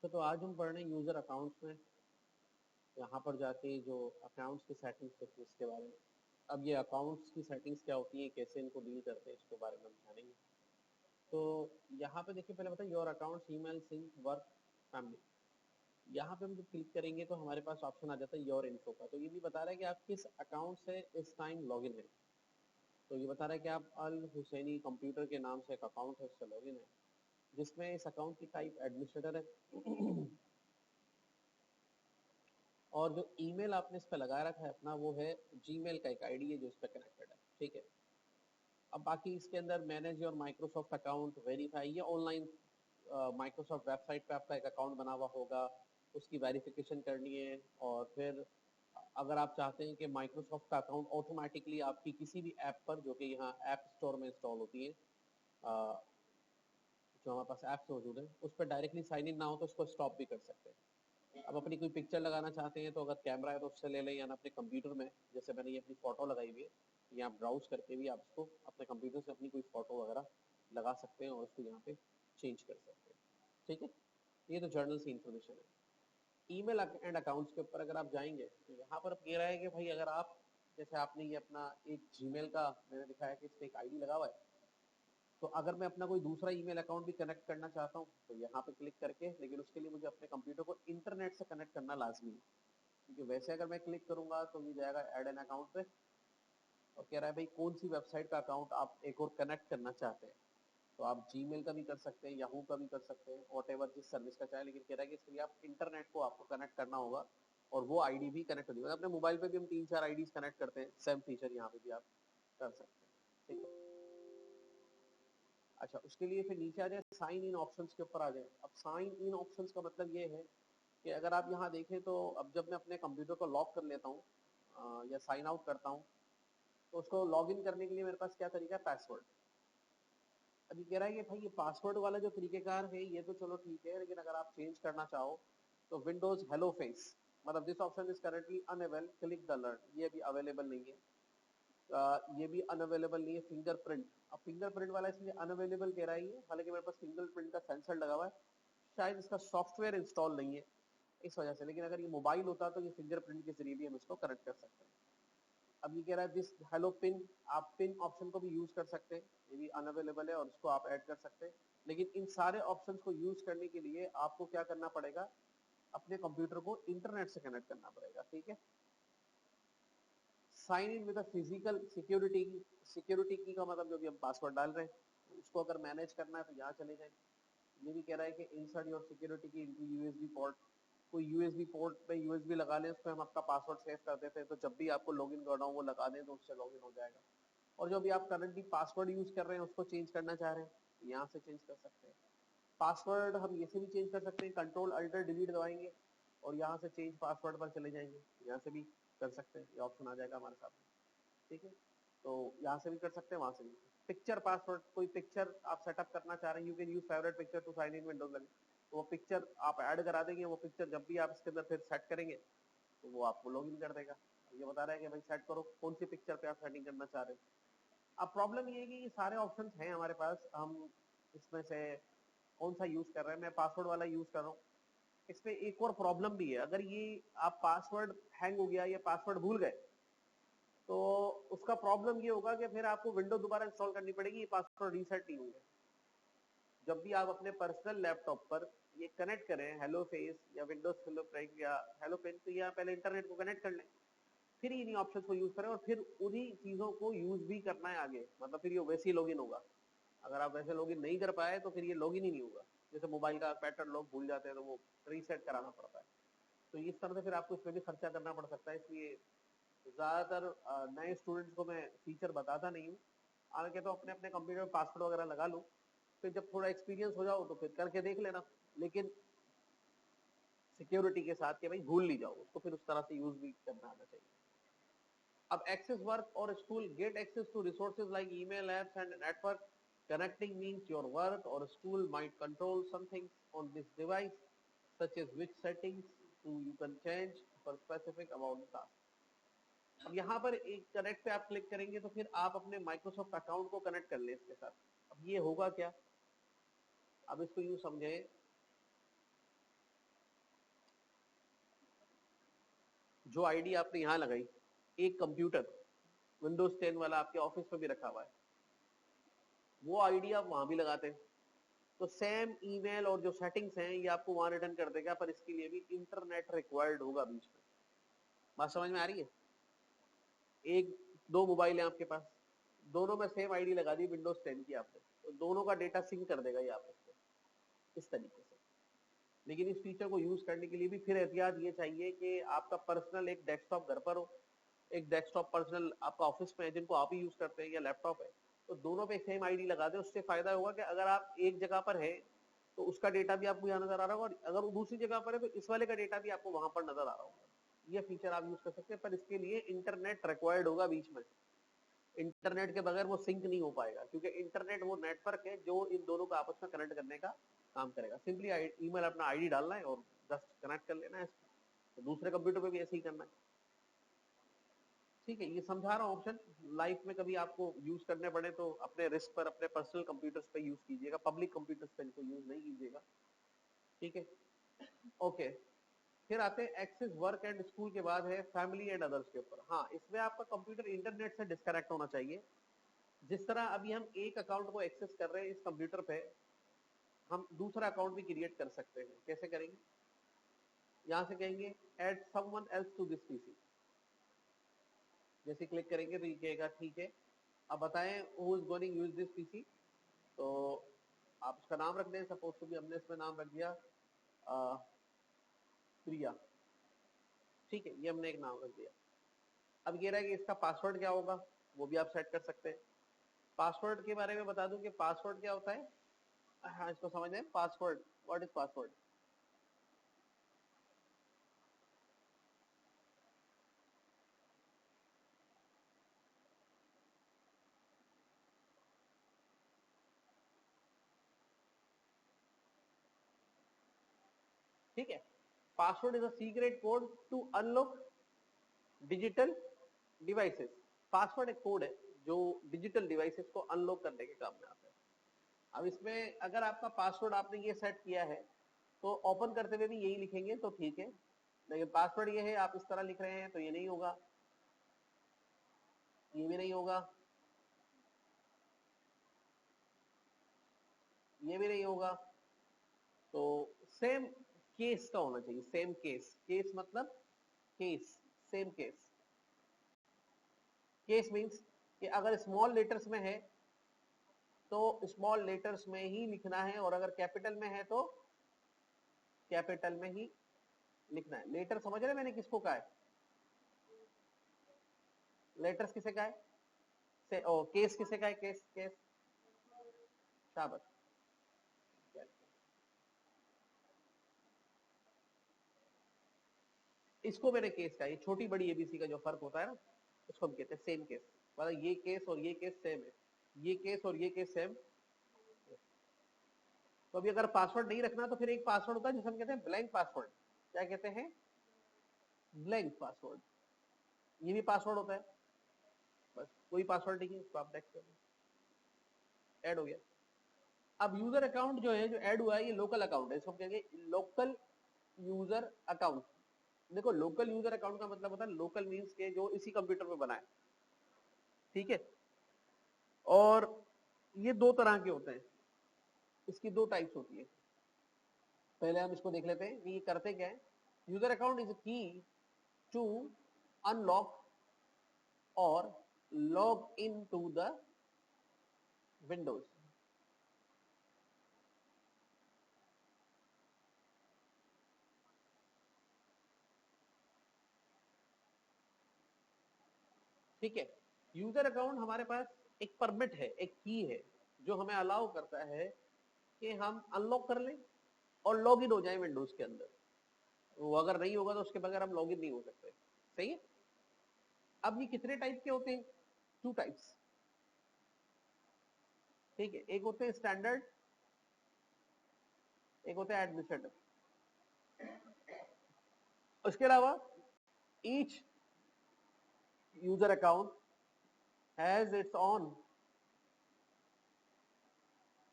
तो आज हम पढ़ रहे हैं यूजर अकाउंट्स में। यहाँ पर जाके जो अकाउंट्स की सेटिंग्स होती है इसके बारे में। अब ये अकाउंट्स की सेटिंग्स क्या होती है, कैसे इनको डील करते हैं, इसके बारे में हम जानेंगे। तो यहाँ पे देखिए, पहले बताए your accounts email sync work family. यहाँ पे हम जब क्लिक करेंगे तो हमारे पास ऑप्शन आ जाता है योर इन्फो का। तो ये भी बता रहा है कि आप किस अकाउंट से इस टाइम लॉगिन है। तो ये बता रहा है कि आप अल हुसैनी कंप्यूटर के नाम से एक अकाउंट है, उससे लॉगिन है, जिसमें इस अकाउंट की टाइप एडमिनिस्ट्रेटर है। और जो ईमेल आपने इस पर लगा रखा है अपना, वो है जीमेल का एक आईडी है जो इस पर कनेक्टेड है। ठीक है। अब बाकी इसके अंदर manage your Microsoft account verify, ये ऑनलाइन माइक्रोसॉफ्ट वेबसाइट पे आपका एक अकाउंट बना हुआ होगा, उसकी वेरिफिकेशन करनी है। और फिर अगर आप चाहते हैं कि माइक्रोसॉफ्ट का अकाउंट ऑटोमेटिकली आपकी किसी भी ऐप पर, जो कि यहाँ ऐप स्टोर में इंस्टॉल होती है, जो हमारे पास ऐप्स मौजूद है, उस पर डायरेक्टली साइन इन ना हो तो उसको स्टॉप भी कर सकते हैं। अब अपनी कोई पिक्चर लगाना चाहते हैं तो अगर कैमरा है तो उससे ले लें, या अपने कंप्यूटर में, जैसे मैंने ये अपनी फोटो लगाई हुई है, या आप ब्राउज करके भी आप इसको अपने कंप्यूटर से अपनी कोई फोटो वगैरह लगा सकते हैं और उसको यहाँ पे चेंज कर सकते हैं। ठीक है। ये तो जर्नल से इंफॉर्मेशन है। ईमेल एंड अकाउंट्स के ऊपर अगर आप जाएंगे तो यहाँ पर कह रहा है कि भाई अगर आप, जैसे आपने ये अपना एक जीमेल का मैंने दिखाया कि इस पर एक आईडी लगा हुआ है, तो अगर मैं अपना कोई दूसरा ईमेल अकाउंट भी कनेक्ट करना चाहता हूँ तो यहाँ पे क्लिक करके, लेकिन उसके लिए मुझे अपने कंप्यूटर को इंटरनेट से कनेक्ट करना लाजमी है। क्योंकि वैसे अगर मैं क्लिक करूंगा तो ये जाएगा ऐड एन अकाउंट पे, और कह रहा है भाई कौन सी वेबसाइट का अकाउंट आप एक और कनेक्ट करना चाहते हैं। तो आप जीमेल का भी कर सकते हैं, याहू का भी कर सकते हैं, वॉट एवर जिस सर्विस का चाहे, लेकिन कह रहा है कि इसके लिए आप इंटरनेट को आपको कनेक्ट करना होगा और वो आईडी भी कनेक्ट होगी। अपने मोबाइल पे भी हम 3-4 आईडीज कनेक्ट करते हैं, सेम फीचर यहाँ पे भी आप कर सकते हैं। ठीक है। अच्छा, उसके लिए फिर नीचे आ जाए, साइन इन ऑप्शंस के ऊपर आ जाए। अब साइन इन ऑप्शंस का मतलब ये है कि अगर आप यहाँ देखें तो अब जब मैं अपने कंप्यूटर को लॉक कर लेता हूँ या साइन आउट करता हूँ, तो उसको लॉग इन करने के लिए मेरे पास क्या तरीका है, पैसवर्ड। अभी कह रहा है कि भाई ये पासवर्ड वाला जो तरीकेकार है ये तो चलो ठीक है, लेकिन अगर आप चेंज करना चाहो तो विंडोज हेलो फेस, मतलब this option is currently unavailable, click the alert, ये भी अवेलेबल नहीं है। ये भी अनअवेलेबल नहीं है। फिंगरप्रिंट, अब फिंगरप्रिंट वाला इसलिए अनअवेलेबल कह रहा है ये, हालांकि मेरे पास फिंगरप्रिंट का सेंसर लगा हुआ है, शायद इसका सॉफ्टवेयर इंस्टॉल नहीं है इस वजह से। लेकिन अगर ये मोबाइल होता तो ये फिंगरप्रिंट के जरिए भी हम इसको कनेक्ट कर सकते हैं। अब ये कह रहा है दिस हेलो पिन, आप पिन ऑप्शन को भी यूज कर सकते हैं, ये भी अनअवेलेबल है और उसको आप ऐड कर सकते हैं। लेकिन इन सारे ऑप्शंस को यूज करने के लिए आपको क्या करना पड़ेगा, अपने कंप्यूटर को इंटरनेट से कनेक्ट करना पड़ेगा। ठीक है। Sign in with physical security key, security key का मतलब जो भी हम पासवर्ड डाल रहे हैं उसको अगर मैनेज करना है तो यहाँ चले जाए। ये भी कह रहा है कि इंसर्ट योर सिक्योरिटी की इनटू यूएसबी पोर्ट, कोई यूएसबी पोर्ट पे यूएसबी लगा लें, उस पर हम आपका पासवर्ड सेव कर देते हैं, तो जब भी आपको लॉगिन करना हो वो लगा दें तो उससे लॉगिन हो जाएगा। और जो भी आप करंटली पासवर्ड यूज कर रहे हैं उसको चेंज करना चाह रहे हैं, यहाँ से चेंज कर सकते हैं। पासवर्ड हम ये से भी चेंज कर सकते हैं, कंट्रोल अल्टर डिलीट दबाएंगे और यहाँ से चेंज पासवर्ड पर चले जाएंगे, यहाँ से भी कर सकते हैं, ये ऑप्शन आ जाएगा हमारे सामने। ठीक है। तो यहाँ से भी कर सकते हैं, वहां से भी। पिक्चर पासवर्ड, कोई पिक्चर आप सेटअप करना चाह रहे हैं, you can use favourite picture to sign in Windows लगे, तो वो पिक्चर आप ऐड करा देंगे, वो पिक्चर जब भी आप इसके अंदर फिर सेट करेंगे तो वो आपको लॉग इन कर देगा। ये बता रहा है कि भाई सेट करो कौन सी पिक्चर पे आप सेटिंग करना चाह रहे हैं। अब प्रॉब्लम ये है कि ये सारे ऑप्शंस हैं हमारे पास, हम इसमें से कौन सा यूज कर रहे हैं। मैं पासवर्ड वाला यूज कर रहा हूँ। इसमें एक और प्रॉब्लम भी है, अगर ये आप पासवर्ड हैंग हो गया या पासवर्ड भूल गए तो उसका प्रॉब्लम ये होगा कि फिर आपको विंडो दोबारा इंस्टॉल करनी पड़ेगी, ये पासवर्ड रीसेट नहीं होंगे। जब भी आप अपने पर्सनल लैपटॉप पर ये कनेक्ट करें, हेलो फेस या विंडोज फिंगरप्रिंट या हेलो पेन, तो ये पहले इंटरनेट को कनेक्ट कर लें, फिर इन्हीं ऑप्शंस को यूज करें और फिर उन्हीं चीजों को यूज भी करना है आगे, मतलब फिर ये वैसे ही लॉगिन होगा। अगर आप वैसे लॉगिन नहीं कर पाए तो फिर ये लॉगिन ही नहीं होगा। जैसे मोबाइल का पैटर्न लोग भूल जाते हैं तो वो रीसेट कराना पड़ता है, तो इस तरह से फिर आपको इसमें भी खर्चा करना पड़ सकता है। इसलिए ज्यादातर नए स्टूडेंट्स को मैं फीचर बताता नहीं हूँ, हालांकि तो अपने अपने कंप्यूटर में पासवर्ड वगैरह लगा लो, फिर जब थोड़ा एक्सपीरियंस हो जाओ तो फिर करके देख लेना, लेकिन सिक्योरिटी के साथ कि भाई भूल नहीं जाओ उसको, फिर उस तरह से यूज भी करना आना चाहिए। अब एक्सेस वर्क और school, get access to resources like email apps and network connecting means your work or school might control some things on this device, such as which settings to you can change for specific about the task. अब यहाँ पर एक connect पे आप click करेंगे तो फिर आप अपने माइक्रोसॉफ्ट अकाउंट को कनेक्ट कर ले इसके साथ। अब ये होगा क्या, अब इसको यूं समझे जो आईडी आपने यहाँ लगाई, एक कंप्यूटर विंडोज 10 वाला आपके ऑफिस में भी रखा हुआ है, वो आईडी आप वहां भी लगाते हैं, तो सेम ईमेल और जो सेटिंग्स हैं ये आपको वहां रिटर्न कर देगा, पर इसके लिए भी इंटरनेट रिक्वायर्ड होगा बीच में। बात समझ में आ रही है? एक दो मोबाइल है आपके पास, दोनों में सेम आईडी लगा दी विंडोज 10 की आपने, तो दोनों का डेटा सिंक कर देगा ये आपस में इस तरीके से। लेकिन इस फीचर को यूज करने के लिए भी फिर एहतियात ये चाहिए कि आपका पर्सनल एक डेस्कटॉप घर पर हो, एक डेस्कटॉप पर्सनल आपका ऑफिस में है जिनको आप ही यूज करते हैं, या लैपटॉप है, तो दोनों पे सेम आईडी लगा दें। उससे फायदा होगा कि अगर आप एक जगह पर है तो उसका डेटा भी आपको यहाँ नजर आ रहा होगा, और अगर वो दूसरी जगह पर है तो इस वाले का डेटा भी आपको वहां पर नजर आ रहा होगा। ये फीचर आप यूज कर सकते हैं, पर इसके लिए इंटरनेट रिक्वायर्ड होगा बीच में। इंटरनेट के बगैर वो सिंक नहीं हो पाएगा, क्योंकि इंटरनेट वो नेटवर्क है जो इन दोनों को आपस में कनेक्ट करने का काम करेगा। सिंपली ईमेल अपना आईडी डालना है और जस्ट कनेक्ट कर लेना है, तो दूसरे कंप्यूटर पे भी ऐसे ही करना है। ठीक है, ये समझा रहा हूँ ऑप्शन। लाइफ में कभी आपको यूज करने पड़े तो अपने रिस्क पर अपने पर्सनल कंप्यूटर्स पे यूज कीजिएगा, पब्लिक कंप्यूटर्स पे इनको यूज नहीं कीजिएगा। ठीक है, ओके। फिर आते हैं एक्सेस वर्क एंड स्कूल के बाद है फैमिली एंड अदर्स के ऊपर। हाँ, इसमें आपका कंप्यूटर इंटरनेट से डिस्कनेक्ट होना चाहिए। जिस तरह अभी हम एक अकाउंट को एक्सेस कर रहे हैं इस कंप्यूटर पे, हम दूसरा अकाउंट भी क्रिएट कर सकते हैं। कैसे करेंगे? यहां से कहेंगे add someone else to this PC, जैसे क्लिक करेंगे तो ये कहेगा ठीक है, अब बताएं who is going use this PC. तो आप उसका नाम रख दें, सपोज तो भी हमने इसमें नाम रख दिया प्रिया। ठीक है, ये हमने एक नाम रख दिया। अब ये रहा कि इसका पासवर्ड क्या होगा, वो भी आप सेट कर सकते हैं। पासवर्ड के बारे में बता दूं कि पासवर्ड क्या होता है। हाँ, इसको समझ लें। Password, what is password? ठीक है, password is a secret code to unlock digital devices. Password एक कोड है जो डिजिटल डिवाइसेस को अनलॉक करने के काम में आता है। अब इसमें अगर आपका पासवर्ड आपने ये सेट किया है तो ओपन करते हुए भी यही लिखेंगे तो ठीक है, लेकिन पासवर्ड ये है आप इस तरह लिख रहे हैं तो ये नहीं होगा, ये भी नहीं होगा, ये भी नहीं होगा। तो सेम केस का होना चाहिए, सेम केस। केस मतलब case, same case. Case means कि अगर स्मॉल लेटर्स में है तो स्मॉल लेटर्स में ही लिखना है, और अगर कैपिटल में है तो कैपिटल में ही लिखना है। लेटर समझ रहे मैंने किसको कहा है? लेटर्स किसे कहा है? से ओ केस किसे कहा है? केस, केस, शाबाश। इसको मैंने केस कहा, ये छोटी बड़ी एबीसी का जो फर्क होता है ना, उसको हम कहते हैं सेम केस। मतलब ये केस और ये केस सेम है, ये केस और ये केस सेम। तो अभी अगर पासवर्ड नहीं रखना तो फिर एक पासवर्ड होता है जिसे हम कहते हैं ब्लैंक पासवर्ड। क्या कहते हैं? Blank password. ये भी पासवर्ड होता है, बस कोई पासवर्ड नहीं है, इसको आप नेक्स्ट कर, ऐड हो गया। अब यूजर अकाउंट जो है, जो ऐड हुआ है, ये लोकल अकाउंट है, इसको कहेंगे लोकल यूजर अकाउंट। देखो, लोकल यूजर अकाउंट का मतलब होता है, लोकल मीन्स के जो इसी कंप्यूटर पे बना है। ठीक है, और ये दो तरह के होते हैं, इसकी दो टाइप्स होती है। पहले हम इसको देख लेते हैं कि ये करते क्या है। User account is key to unlock और log in to the Windows. ठीक है, यूजर अकाउंट हमारे पास एक परमिट है, एक की है, जो हमें अलाउ करता है कि हम अनलॉक कर लें और लॉग इन हो जाए विंडोज के अंदर। वो अगर नहीं होगा तो उसके बगैर हम लॉग इन नहीं हो सकते। सही है। अब ये कितने टाइप के होते हैं? Two types. ठीक है, एक होते हैं स्टैंडर्ड, एक होते हैं एडमिनिस्ट्रेटिव। उसके अलावा each user account has its on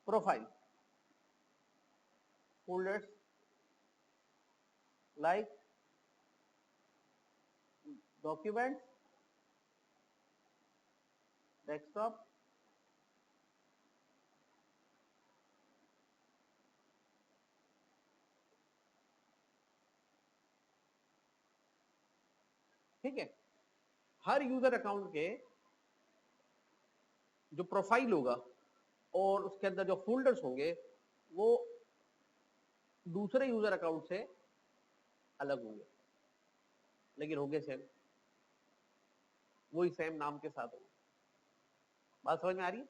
profile, folders like document, desktop, ठीक है। हर यूजर अकाउंट के जो प्रोफाइल होगा और उसके अंदर जो फोल्डर्स होंगे वो दूसरे यूजर अकाउंट से अलग होंगे, लेकिन होंगे सेम, वही सेम नाम के साथ होंगे। बात समझ में आ रही है?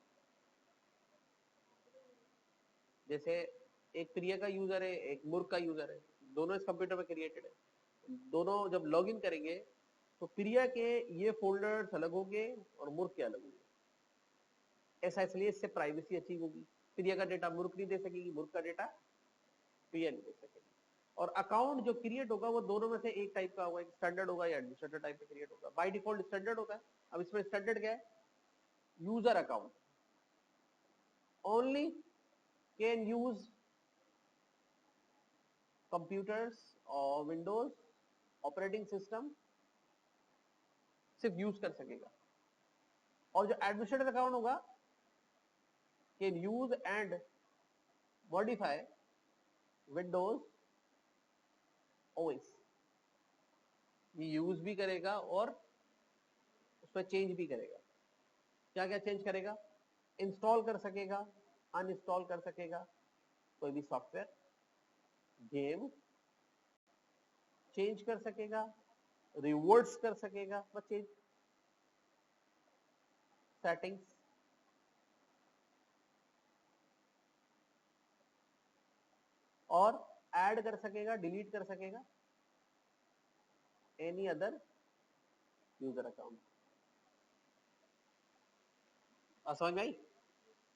जैसे एक प्रिया का यूजर है, एक मुर्ख का यूजर है, दोनों इस कंप्यूटर में क्रिएटेड है। दोनों जब लॉगिन करेंगे तो प्रिया के ये फोल्डर्स अलग होंगे और मुर्ख के अलग होंगे। ऐसा इसलिए, इससे प्राइवेसी अचीव होगी। प्रिया का डेटा मुर्ख नहीं दे सकेगी, मुर्ख का डेटा प्रिया नहीं दे सकेगी। और अकाउंट जो क्रिएट होगा वो दोनों में से एक टाइप का होगा, एक स्टैंडर्ड होगा या एडमिनिस्ट्रेटर टाइप का क्रिएट होगा। बाय डिफॉल्ट स्टैंडर्ड होता है। अब इसमें स्टैंडर्ड क्या है? User account only can use computers और विंडोज ऑपरेटिंग सिस्टम सिर्फ यूज कर सकेगा। और जो एडमिनिस्ट्रेटर अकाउंट होगा can use and modify Windows OS. ये यूज भी करेगा और उसमें चेंज भी करेगा। क्या क्या चेंज करेगा? इंस्टॉल कर सकेगा, अनइंस्टॉल कर सकेगा कोई भी सॉफ्टवेयर, गेम चेंज कर सकेगा, रिवॉर्ड्स कर सकेगा, बस चेंज, सेटिंग्स, और ऐड कर सकेगा, डिलीट कर सकेगा एनी अदर यूजर अकाउंट। समझ में आई?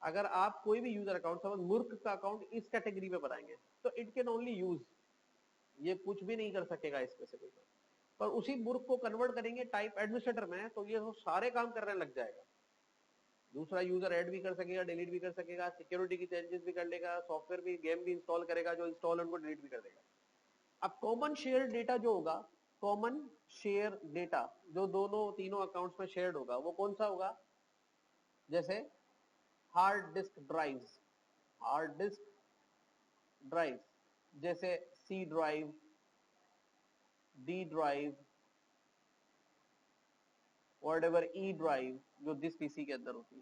अगर आप कोई भी यूजर अकाउंट, समझ मूर्ख का अकाउंट इस कैटेगरी में बनाएंगे तो इट कैन ओनली यूज, ये कुछ भी नहीं कर सकेगा इसमें से कोई। पर उसी मूर्ख को कन्वर्ट करेंगे टाइप एडमिनिस्ट्रेटर में तो ये सारे काम करने लग जाएगा। दूसरा यूजर ऐड भी कर सकेगा, डिलीट भी कर सकेगा, सिक्योरिटी की चेंजेस भी कर लेगा, सॉफ्टवेयर भी, गेम भी इंस्टॉल करेगा, जो इंस्टॉल है उनको डिलीट भी कर देगा। अब कॉमन शेयर डेटा जो होगा, कॉमन शेयर डेटा जो दोनों तीनों अकाउंट्स में शेयर्ड होगा, वो कौन सा होगा? जैसे hard disk drives, hard disk drive, जैसे C drive, D drive, whatever, E drive जो जिस पीसी के अंदर होती है।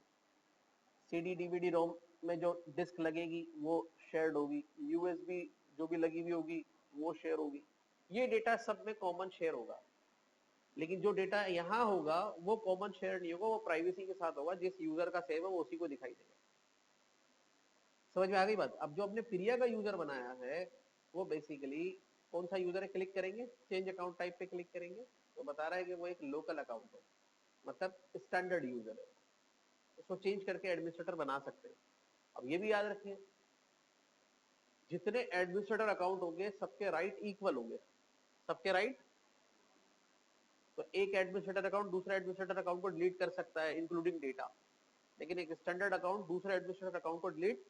सीडी डीवीडी रोम में जो डिस्क लगेगी वो शेयर्ड होगी, यूएसबी जो भी लगी हुई होगी वो शेयर होगी। ये डेटा सब में कॉमन शेयर होगा। लेकिन जो डेटा यहाँ होगा वो कॉमन शेयर नहीं होगा, वो प्राइवेसी के साथ होगा। जिस यूजर का सेव है वो उसी को दिखाई देगा। समझ में आ गई बात? अब जो अपने प्रिया का यूजर बनाया है वो बेसिकली कौन सा यूजर है? क्लिक करेंगे, चेंज अकाउंट टाइप पे क्लिक करेंगे तो बता रहा है कि वो एक लोकल अकाउंट है, मतलब स्टैंडर्ड यूजर है। उसको चेंज करके एडमिनिस्ट्रेटर बना सकते हैं। अब ये भी याद रखिए, जितने एडमिनिस्ट्रेटर अकाउंट होंगे सबके राइट इक्वल होंगे, सबके राइट। तो एक एडमिनिस्ट्रेटर अकाउंट दूसरा एडमिनिस्ट्रेटर अकाउंट को डिलीट कर सकता है इंक्लूडिंग डेटा, लेकिन एक स्टैंडर्ड अकाउंट दूसरे एडमिनिस्ट्रेटर अकाउंट को डिलीट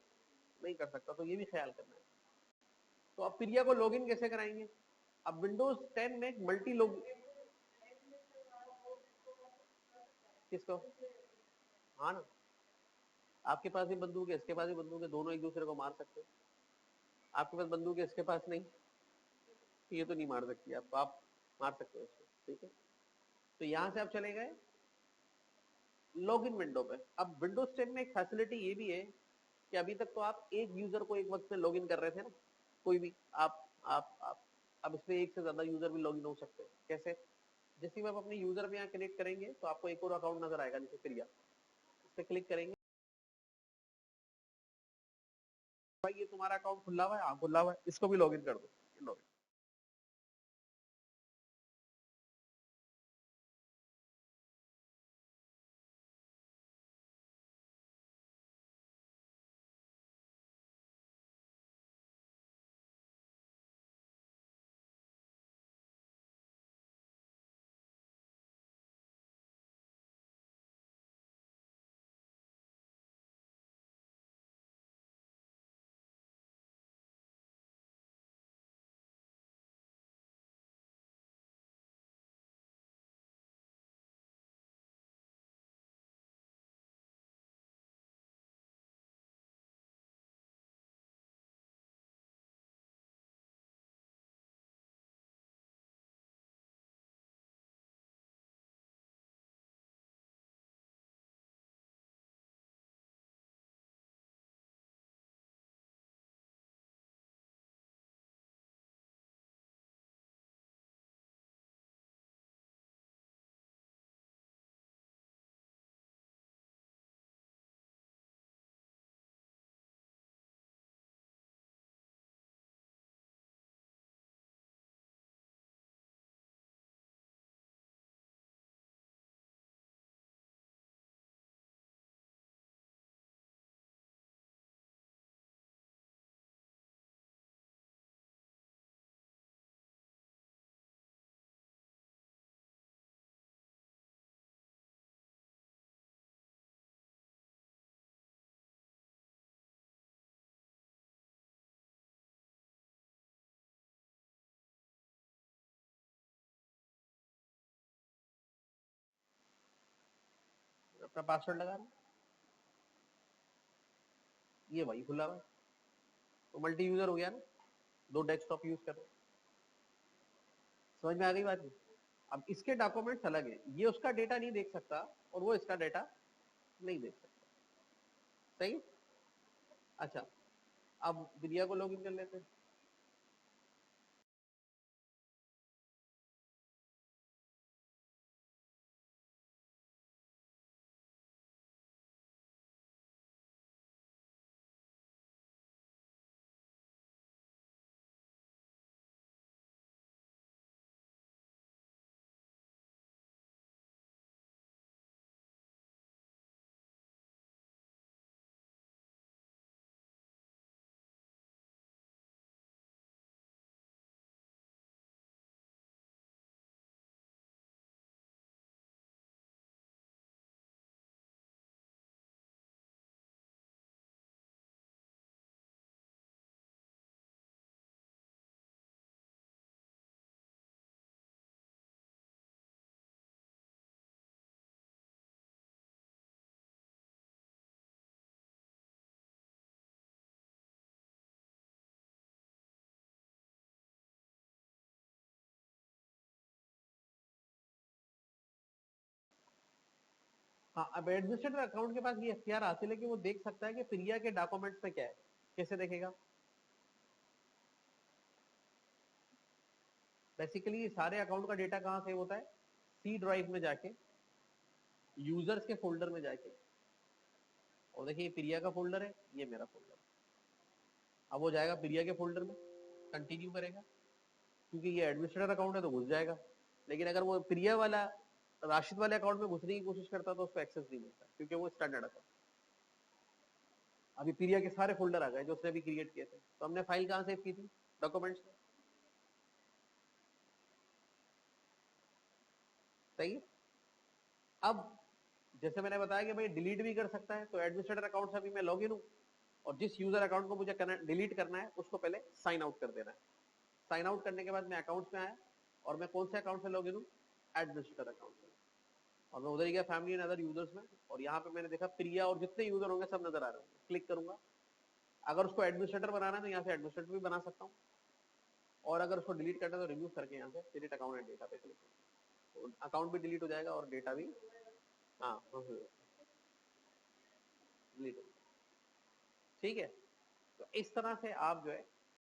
नहीं कर सकता। तो ये भी ख्याल करना है। तो अब प्रिया को लॉगिन कैसे कराएंगे? अब विंडोज 10 में मल्टी लॉग, किसको? हाँ ना, आपके पास भी बंदूक है, इसके पास भी बंदूक है, दोनों एक दूसरे को मार सकते हैं। आपके पास बंदूक है, इसके पास नहीं, ये तो नहीं मार सकती आपको, आप मार सकते हो इसको, ठीक है। तो यहां से आप चले गए लॉगिन विंडो पे। अब विंडोज 10 में एक फैसिलिटी ये भी है कि अभी तक तो आप एक यूजर को एक वक्त में लॉगिन कर रहे थे ना, कोई भी आप अब इसमें एक से ज्यादा यूजर भी लॉगिन हो सकते हैं। कैसे? जैसे ही आप अपने यूजर में यहाँ कनेक्ट करेंगे तो आपको एक और अकाउंट नजर आएगा, जैसे प्रिया, इस पे क्लिक करेंगे, भाई ये तुम्हारा अकाउंट खुला हुआ है, हाँ खुला हुआ है, इसको भी लॉगिन कर दो। अपना पासवर्ड लगा रहे हैं, ये वही खुला हुआ है, तो मल्टी यूजर हो गया ना, दो डेस्कटॉप यूज कर रहे हैं। समझ में आ गई बात? अब इसके डॉक्यूमेंट्स अलग है, ये उसका डेटा नहीं देख सकता और वो इसका डेटा नहीं देख सकता। सही। अच्छा, अब प्रिया को लॉगिन कर लेते हैं। हाँ, अब एडमिनिस्ट्रेटर अकाउंट के पास ये एखतियार हासिल है कि वो देख सकता है कि प्रिया के डॉक्यूमेंट्स में क्या है। कैसे देखेगा? बेसिकली सारे अकाउंट का डेटा कहाँ सेव होता है? सी ड्राइव में जाके, यूजर्स के फोल्डर में जाके, और देखिए ये प्रिया का फोल्डर है, ये मेरा फोल्डर है। अब वो जाएगा प्रिया के फोल्डर में, कंटिन्यू करेगा, क्योंकि ये एडमिनिस्ट्रेटर अकाउंट है तो घुस जाएगा। लेकिन अगर वो प्रिया वाला राशिद वाले अकाउंट में घुसने की कोशिश करता तो उसको एक्सेस नहीं मिलता, क्योंकि वो स्टैंडर्ड अकाउंट। अभी प्रिया के सारे फोल्डर आ गए जो उसने अभी क्रिएट किए थे। तो हमने फाइल कहाँ सेव की थी? डॉक्यूमेंट्स में। सही है। अब जैसे मैंने बताया कि भाई डिलीट भी कर सकता है, तो एडमिनिस्ट्रेटर अकाउंट से अभी मैं लॉग इन हूँ, और जिस यूजर अकाउंट को मुझे डिलीट करना है उसको पहले साइन आउट कर देना है। साइन आउट करने के बाद मैं अकाउंट्स में आया, और मैं कौन से अकाउंट से लॉग इन हूँ? एडमिनिस्ट्रेटर अकाउंट से। और मैं उधर ही गया फैमिली एंड अदर यूजर्स में, और यहाँ पे मैंने देखा प्रिया और जितने यूजर होंगे सब नजर आ रहे होंगे। क्लिक करूंगा, अगर उसको एडमिनिस्ट्रेटर बनाना है तो यहाँ से एडमिनिस्ट्रेटर भी बना सकता हूँ, और अगर उसको डिलीट करना है तो रिमूव करके यहाँ से डिलीट अकाउंट एंड डेटा पे क्लिक करूँ, तो अकाउंट भी डिलीट हो जाएगा और डेटा भी हाँ डिलीट हो। ठीक है, तो इस तरह से आप जो है